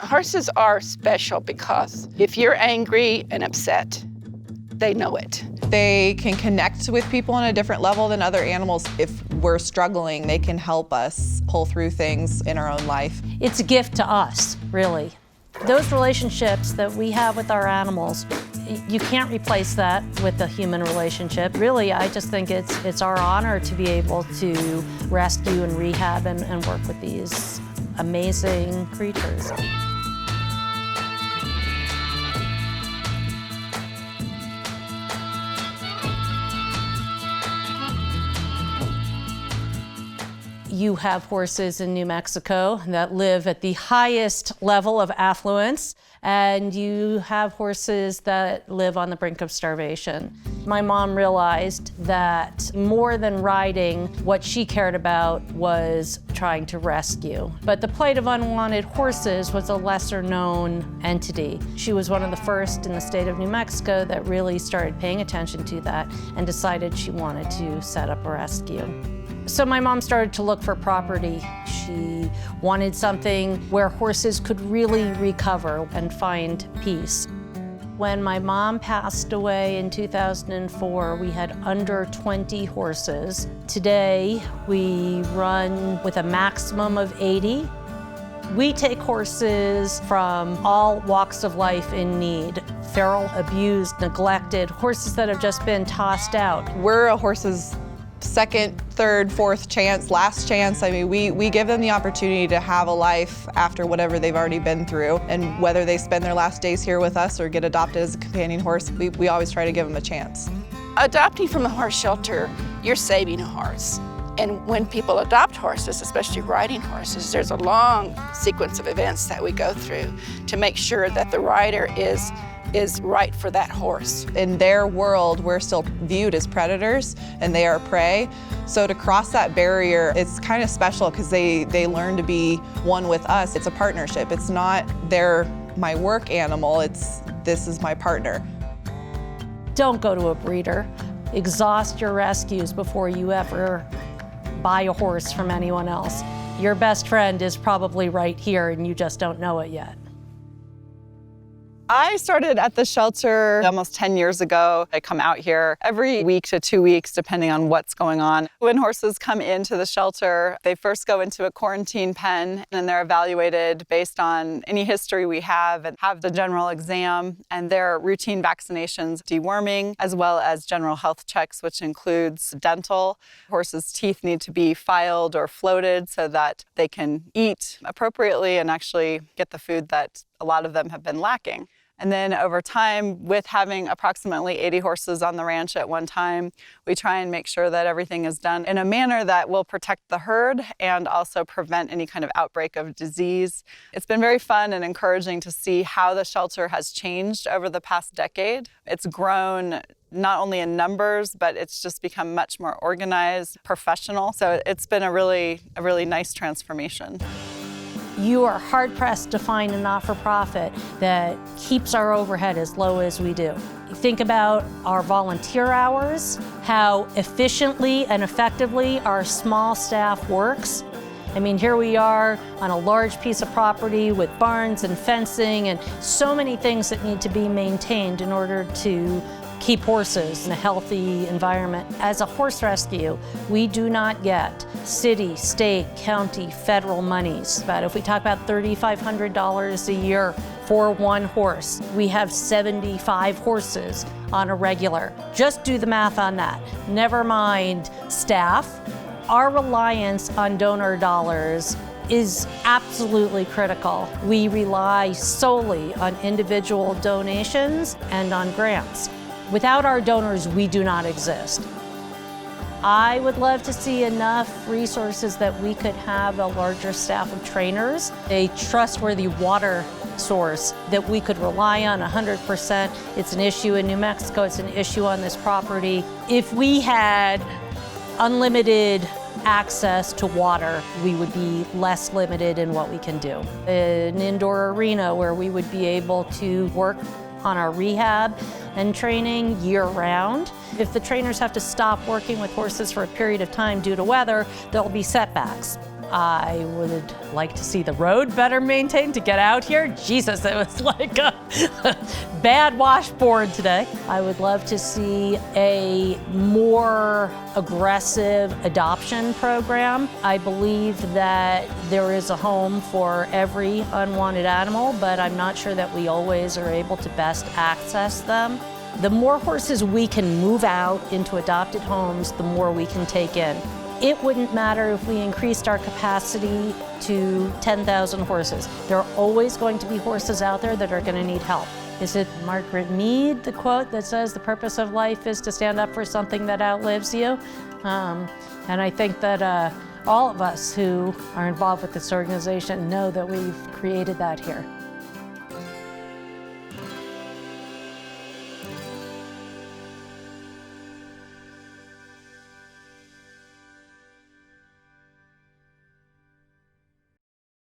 Horses are special because if you're angry and upset, they know it. They can connect with people on a different level than other animals. If we're struggling, they can help us pull through things in our own life. It's a gift to us, really. Those relationships that we have with our animals, you can't replace that with a human relationship. Really, I just think it's our honor to be able to rescue and rehab and work with these amazing creatures. You have horses in New Mexico that live at the highest level of affluence, and you have horses that live on the brink of starvation. My mom realized that more than riding, what she cared about was trying to rescue. But the plight of unwanted horses was a lesser known entity. She was one of the first in the state of New Mexico that really started paying attention to that and decided she wanted to set up a rescue. So my mom started to look for property. She wanted something where horses could really recover and find peace. When my mom passed away in 2004, we had under 20 horses. Today, we run with a maximum of 80. We take horses from all walks of life in need. Feral, abused, neglected, horses that have just been tossed out. We're a horse's second, third, fourth chance, last chance. I mean, we give them the opportunity to have a life after whatever they've already been through. And whether they spend their last days here with us or get adopted as a companion horse, we always try to give them a chance. Adopting from a horse shelter, you're saving a horse. And when people adopt horses, especially riding horses, there's a long sequence of events that we go through to make sure that the rider is right for that horse. In their world, we're still viewed as predators and they are prey. So to cross that barrier, it's kind of special because they learn to be one with us. It's a partnership. It's not they're my work animal, this is my partner. Don't go to a breeder. Exhaust your rescues before you ever buy a horse from anyone else. Your best friend is probably right here and you just don't know it yet. I started at the shelter almost 10 years ago. I come out here every week to 2 weeks, depending on what's going on. When horses come into the shelter, they first go into a quarantine pen and they're evaluated based on any history we have and have the general exam and their routine vaccinations, deworming, as well as general health checks, which includes dental. Horses' teeth need to be filed or floated so that they can eat appropriately and actually get the food that a lot of them have been lacking. And then over time, with having approximately 80 horses on the ranch at one time, we try and make sure that everything is done in a manner that will protect the herd and also prevent any kind of outbreak of disease. It's been very fun and encouraging to see how the shelter has changed over the past decade. It's grown not only in numbers, but it's just become much more organized, professional. So it's been a really nice transformation. You are hard-pressed to find a not-for-profit that keeps our overhead as low as we do. Think about our volunteer hours, how efficiently and effectively our small staff works. I mean, here we are on a large piece of property with barns and fencing and so many things that need to be maintained in order to keep horses in a healthy environment. As a horse rescue, we do not get city, state, county, federal monies. But if we talk about $3,500 a year for one horse, we have 75 horses on a regular. Just do the math on that. Never mind staff. Our reliance on donor dollars is absolutely critical. We rely solely on individual donations and on grants. Without our donors, we do not exist. I would love to see enough resources that we could have a larger staff of trainers, a trustworthy water source that we could rely on 100%. It's an issue in New Mexico, it's an issue on this property. If we had unlimited access to water, we would be less limited in what we can do. An indoor arena where we would be able to work on our rehab and training year-round. If the trainers have to stop working with horses for a period of time due to weather, there'll be setbacks. I would like to see the road better maintained to get out here. Jesus, it was like a bad washboard today. I would love to see a more aggressive adoption program. I believe that there is a home for every unwanted animal, but I'm not sure that we always are able to best access them. The more horses we can move out into adopted homes, the more we can take in. It wouldn't matter if we increased our capacity to 10,000 horses. There are always going to be horses out there that are going to need help. Is it Margaret Mead, the quote that says, "The purpose of life is to stand up for something that outlives you"? And I think that all of us who are involved with this organization know that we've created that here.